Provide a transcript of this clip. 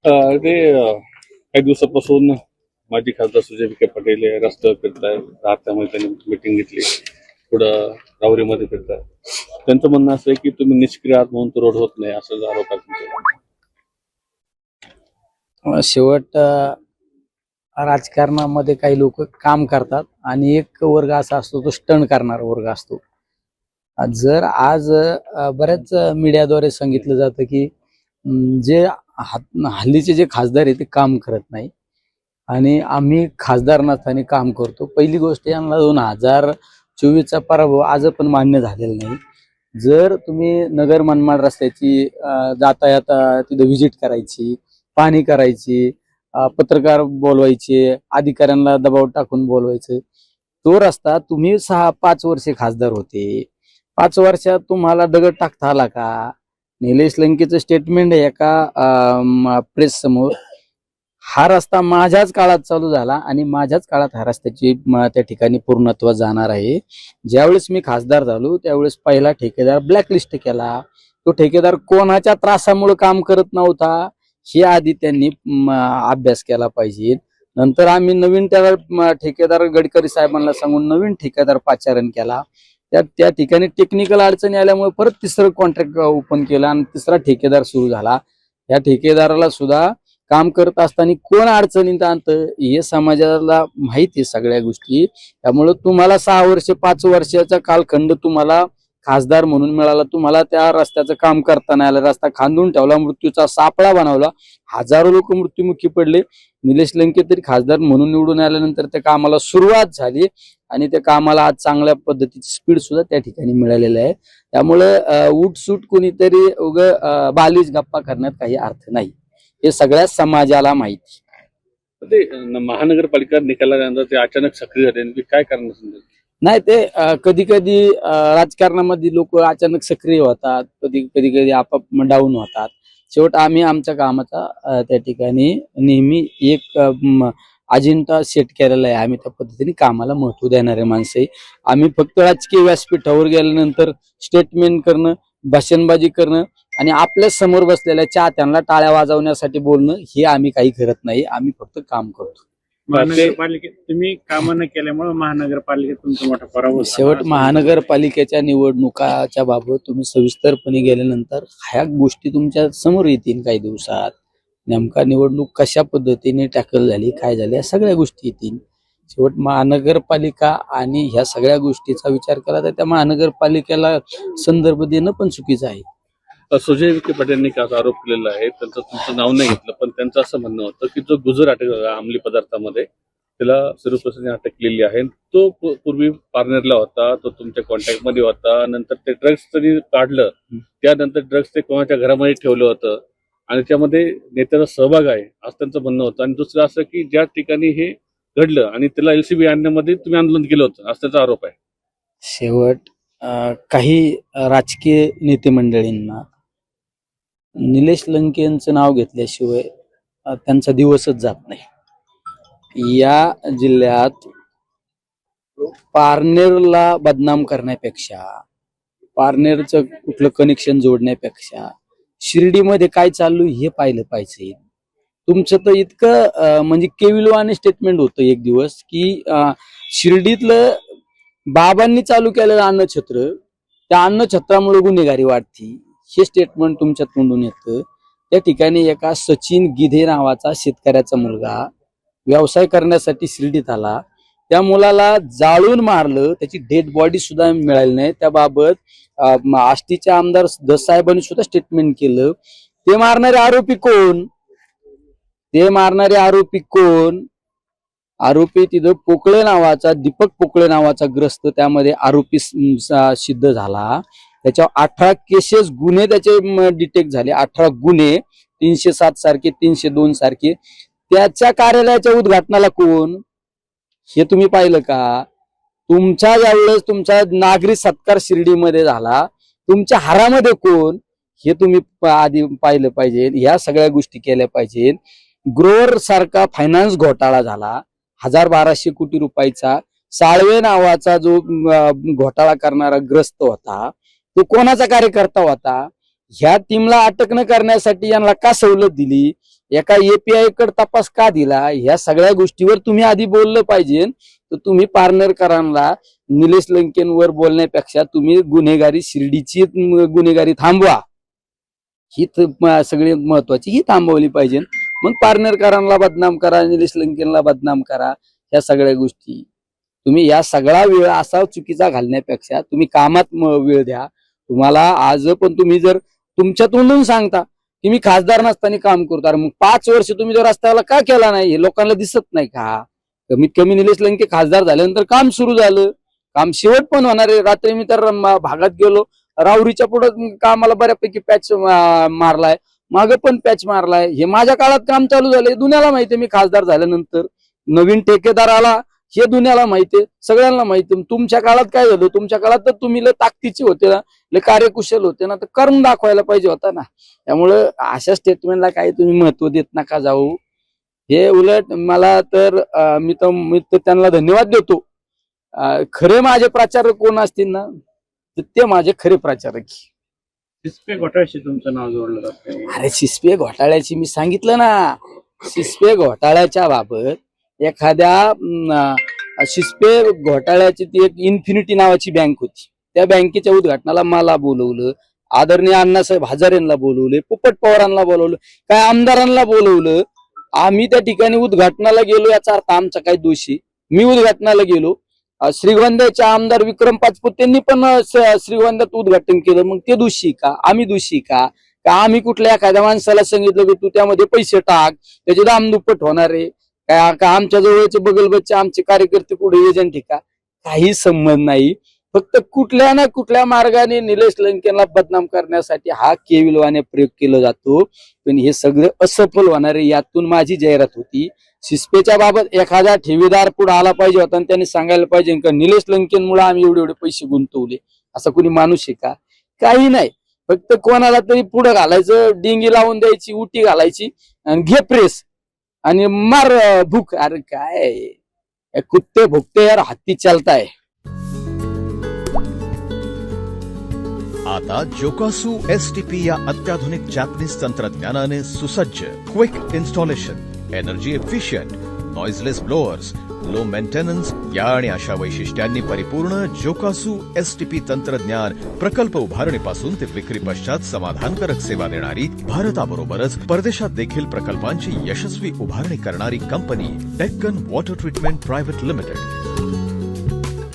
ते काही दिवसापासून माजी खासदार सुजय विखे पाटील हे रस्त्यावर फिरताय, राहत्यामध्ये त्यांनी मिटिंग घेतली, पुढं राहुरीमध्ये फिरताय. त्यांचं म्हणणं असं आहे की तुम्ही निष्क्रिय आहात म्हणून तो रोड होत नाही, असं आरोप आहे तुमचा. शेवट राजकारणामध्ये काही लोक काम करतात आणि एक वर्ग असा असतो तो स्टंट करणारा वर्ग असतो. जर आज बऱ्याच मीडियाद्वारे सांगितलं जातं की जे हल्लीचे जे खासदार आहे ते काम करत नाही आणि आम्ही खासदार नसताना काम करतो. पहिली गोष्ट, यांना 2024चा पराभव आज पण मान्य झालेला नाही. जर तुम्ही नगर मनमाड रस्त्याची जातायात तिथं व्हिजिट करायची, पाहणी करायची, पत्रकार बोलवायचे, अधिकाऱ्यांना दबाव टाकून बोलवायचं, तो रस्ता तुम्ही 6-5 वर्षे खासदार होते, 5 वर्षात तुम्हाला दगड टाकता आला का? निलेश लंकेचं स्टेटमेंट आहे एका प्रेस समोर, हा रस्ता माझ्याच काळात चालू झाला आणि माझ्याच काळात हा रस्त्याची त्या ठिकाणी पूर्णत्व जाणार आहे. ज्यावेळेस मी खासदार झालो त्यावेळेस पहिला ठेकेदार ब्लॅकलिस्ट केला. तो ठेकेदार कोणाच्या त्रासामुळे काम करत नव्हता हे आधी त्यांनी अभ्यास केला पाहिजे. नंतर आम्ही नवीन त्या ठेकेदार गडकरी साहेबांना सांगून नवीन ठेकेदार पाचारण केला. त्या ठिकाणी टेक्निकल अडचणी आल्यामुळे परत तिसरं कॉन्ट्रॅक्ट ओपन केलं आणि तिसरा ठेकेदार सुरू झाला. या ठेकेदाराला सुद्धा काम करत असताना कोण अडचणीत आणतं हे समाजाला माहिती आहे सगळ्या गोष्टी. त्यामुळे तुम्हाला 6 वर्ष 5 वर्षाचा कालखंड तुम्हाला खासदार म्हणून मिळाला. तुम्हाला त्या रस्त्याचं काम करता नाही आलं, रस्ता खांदून ठेवला, मृत्यूचा सापळा बनवला, हजारो लोक मृत्युमुखी पडले. निलेश लंके तरी खासदार म्हणून निवडून आल्यानंतर त्या कामाला सुरुवात झाली आणि त्या कामाला आज चांगल्या पद्धतीची स्पीड सुद्धा त्या ठिकाणी मिळालेलं आहे. त्यामुळे उठसूट कोणीतरी बालिश गप्पा करण्यात काही अर्थ नाही, हे सगळ्या समाजाला माहिती. ते महानगरपालिका निकालानंतर ते अचानक सक्रिय झाले, काय कारण समजेल नाही. ते कधी कधी राजकारणामध्ये लोक अचानक सक्रिय होतात, कधी कधी आपाप डाऊन होतात. शेवट आम्ही आमच्या कामाचा त्या ठिकाणी नेहमी एक अजेंडा सेट केलेला आहे. आम्ही त्या पद्धतीने कामाला महत्व देणारे माणसं आहे. आम्ही फक्त राजकीय व्यासपीठावर गेल्यानंतर स्टेटमेंट करणं, भाषणबाजी करणं आणि आपल्या समोर बसलेल्या चाहत्यांना टाळ्या वाजवण्यासाठी बोलणं हे आम्ही काही करत नाही. आम्ही फक्त काम करतो. महानगरपालिकेत तुम्ही कामं न केल्यामुळे महानगरपालिकेत तुमचा मोठा पराभव शेवट महानगरपालिकेच्या निवडणुकाच्या बाबत तुम्ही सविस्तरपणे गेल्यानंतर ह्या गोष्टी तुमच्या समोर येतील काही दिवसात. नेमका निवडणूक कशा पद्धतीने टॅकल झाली, काय झाली, या सगळ्या गोष्टी येतील. शेवट महानगरपालिका आणि ह्या सगळ्या गोष्टीचा विचार केला तर त्या महानगरपालिकेला संदर्भ देणं पण चुकीचं आहे. सुजय विखे पाटील काल आरोप केलेला आहे, त्यांचं तुमचं नाव नाही घेतलं, पण त्यांचं असं म्हणणं होतं की जो गुजर अंमली पदार्थामध्ये त्याला सिरुप्रसादने अटक केलेली आहे, तो पूर्वी पारनेरला होता, तो तुमच्या कॉन्टॅक्ट मध्ये होता. नंतर ते ड्रग्स त्यांनी काढलं, त्यानंतर ड्रग्स ते कोणाच्या घरामध्ये ठेवलं होतं आणि त्यामध्ये नेत्याचा सहभाग आहे असं त्यांचं म्हणणं होतं. आणि दुसरं असं की ज्या ठिकाणी हे घडलं आणि त्याला LCB आणण्यामध्ये तुम्ही आंदोलन केलं होतं असं त्याचा आरोप आहे. शेवट काही राजकीय नेते मंडळींना निलेश लंके यांचं नाव घेतल्याशिवाय त्यांचा दिवसच जात नाही. या जिल्ह्यात पारनेरला बदनाम करण्यापेक्षा, पारनेरचं कुठलं कनेक्शन जोडण्यापेक्षा शिर्डीमध्ये काय चालू हे पाहिलं पाहिजे. तुमचं तर इतकं म्हणजे केविलवाने स्टेटमेंट होतं एक दिवस की शिर्डीतलं बाबांनी चालू केलेलं अन्नछत्र, त्या अन्नछत्रामुळे गुन्हेगारी वाढती, हे स्टेटमेंट तुमच्या तोंडून येतं. त्या ठिकाणी एका सचिन गिधे नावाचा शेतकऱ्याचा मुलगा व्यवसाय करण्यासाठी शिर्डीत आला, त्या मुलाला जाळून मारलं, त्याची डेड बॉडी सुद्धा मिळाली नाही. त्याबाबत आष्टीचे आमदार दस साहेबांनी सुद्धा स्टेटमेंट केलं. ते मारणारे आरोपी कोण? आरोपी तिथं पोकळे नावाचा, दीपक पोकळे नावाचा ग्रस्त त्यामध्ये आरोपी सिद्ध झाला. त्याच्यावर 18 केसेस गुन्हे त्याचे डिटेक्ट झाले, 18 गुन्हे, 307 सारखे, 302 सारखे. त्याच्या कार्यालयाच्या उद्घाटनाला कोण, हे तुम्ही पाहिलं का? तुमच्या ज्यावेळेस तुमचा नागरी सत्कार शिर्डीमध्ये झाला, तुमच्या हारामध्ये कोण, हे तुम्ही आधी पाहिलं पाहिजे. ह्या सगळ्या गोष्टी केल्या पाहिजेत. ग्रोअर सारखा फायनान्स घोटाळा झाला, 1200 कोटी रुपयाचा. साळवे नावाचा जो घोटाळा करणारा ग्रस्त होता, तो कोणाचा कार्यकर्ता होता? ह्या टीमला अटक न करण्यासाठी यांना का सवलत दिली, एका एपीआय कडे तपास का दिला, ह्या सगळ्या गोष्टीवर तुम्ही आधी बोललं पाहिजे. तर तुम्ही पारनेरकरांना निलेश लंकेंवर बोलण्यापेक्षा तुम्ही गुन्हेगारी शिर्डीची गुन्हेगारी थांबवा, ही सगळी महत्वाची ही थांबवली पाहिजे. मग पारनेरकरांना बदनाम करा, निलेश लंकेनला बदनाम करा, ह्या सगळ्या गोष्टी तुम्ही या सगळा वेळ असा चुकीचा घालण्यापेक्षा तुम्ही कामात वेळ द्या. तुम्हाला आज पण तुम्ही जर तुमच्या तोंडून सांगता की मी खासदार नसताना काम करतो, अरे मग 5 वर्ष तुम्ही जर रस्त्याला का केला नाही हे लोकांना दिसत नाही का? कमीत कमी निलेश लंके खासदार झाल्यानंतर काम सुरू झालं, काम शेवट पण होणार आहे. रात्री मी तर भागात गेलो, राहुरीच्या पुढे कामाला बऱ्यापैकी पॅच मारलाय, मागे पण पॅच मारलाय. हे माझ्या काळात काम चालू झालंय, दुनियाला माहितीये. मी खासदार झाल्यानंतर नवीन ठेकेदार आला हे दुनियाला माहितीये, सगळ्यांना माहितीये. तुमच्या काळात काय झालं, तुमच्या काळात तर तुम्ही लय ताकदीचे होते ना, लय कार्यकुशल होते ना, तर करून दाखवायला पाहिजे होता ना. त्यामुळं अशा स्टेटमेंटला काही तुम्ही महत्व देत नका जाऊ. हे उलट मला तर मी तर त्यांना धन्यवाद देतो. खरे माझे प्रचारक कोण असतील ना, तर ते माझे खरे प्रचारक. सिस्पे घोटाळ्याशी तुमचं नाव जोडलं जातं. अरे शिस्पे घोटाळ्याची मी सांगितलं ना, शिस्पे घोटाळ्याच्या बाबत एखाद्या शिस्पे घोटाळ्याची ती एक इन्फिनिटी नावाची बँक होती, त्या बँकेच्या उद्घाटनाला मला बोलवलं, आदरणीय अण्णासाहेब हजारेंना बोलवले, पोपट पवारांना बोलवलं, काय आमदारांना बोलवलं. आम्ही त्या ठिकाणी उद्घाटनाला गेलो, याचा अर्थ आमचा काही दोषी. मी उद्घाटनाला गेलो, श्रीगोंद्याचे आमदार विक्रम पाचपुते त्यांनी पण श्रीगोंद्यात उद्घाटन केलं. मग ते दोषी का, आम्ही दोषी का? का आम्ही कुठल्या एखाद्या माणसाला सांगितलं की तू त्यामध्ये पैसे टाक, त्याचे दाम दुप्पट होणार आहे का? आमच्या जवळचे बगलबच्चे आमचे कार्यकर्ते पुढे एजंट का? काही संबंध नाही. फक्त कुठल्या ना कुठल्या मार्गाने निलेश लंकेला बदनाम करण्यासाठी हा केविलवाने प्रयोग केला जातो. पण हे सगळं असफल होणार आहे, यातून माझी जाहिरात होती. शिस्पेच्या बाबत एखादा ठेवीदार पुढे आला पाहिजे होता आणि त्यांनी सांगायला पाहिजे का निलेश लंकेनमुळे आम्ही एवढे एवढे पैसे गुंतवले. असं कोणी माणूस आहे का? काही नाही. फक्त कोणाला तरी पुढे घालायचं, डिंगी लावून द्यायची, उटी घालायची आणि घे प्रेस आणि मार भूक. अरे काय कुत्ते भुकते यार, हत्ती चालताय. आता जोकासू एसटीपी या अत्याधुनिक जॅपनीज तंत्रज्ञानाने सुसज्ज, quick installation, energy efficient, noiseless blowers, low maintenance या आणि अशा वैशिष्ट्यांनी परिपूर्ण जोकासू एसटीपी तंत्रज्ञान प्रकल्प उभारणीपासून ते विक्री पश्चात समाधानकारक सेवा देणारी, भारताबरोबरच परदेशात देखील प्रकल्पांची यशस्वी उभारणी करणारी company Deccan water treatment private limited.